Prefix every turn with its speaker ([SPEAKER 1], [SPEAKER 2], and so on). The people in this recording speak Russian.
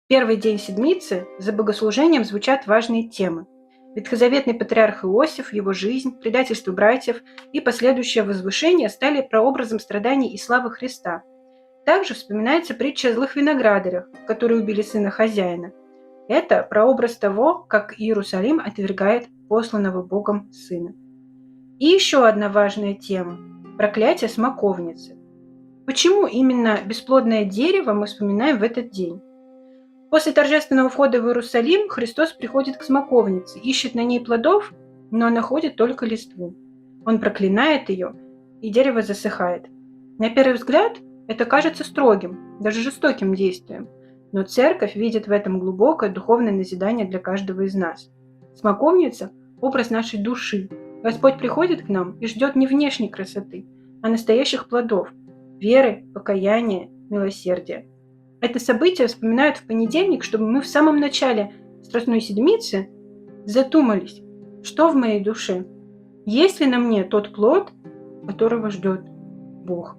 [SPEAKER 1] Первый день Седмицы за богослужением звучат важные темы. Ветхозаветный патриарх Иосиф, его жизнь, предательство братьев и последующее возвышение стали прообразом страданий и славы Христа. Также вспоминается притча о злых виноградарях, которые убили сына хозяина. Это прообраз того, как Иерусалим отвергает посланного Богом сына. И еще одна важная тема – проклятие смоковницы. Почему именно бесплодное дерево мы вспоминаем в этот день? После торжественного входа в Иерусалим Христос приходит к смоковнице, ищет на ней плодов, но находит только листву. Он проклинает ее, и дерево засыхает. На первый взгляд это кажется строгим, даже жестоким действием, но Церковь видит в этом глубокое духовное назидание для каждого из нас. Смоковница – образ нашей души. Господь приходит к нам и ждет не внешней красоты, а настоящих плодов – веры, покаяния, милосердия. Это событие вспоминают в понедельник, чтобы мы в самом начале Страстной Седмицы задумались, что в моей душе, есть ли на мне тот плод, которого ждет Бог.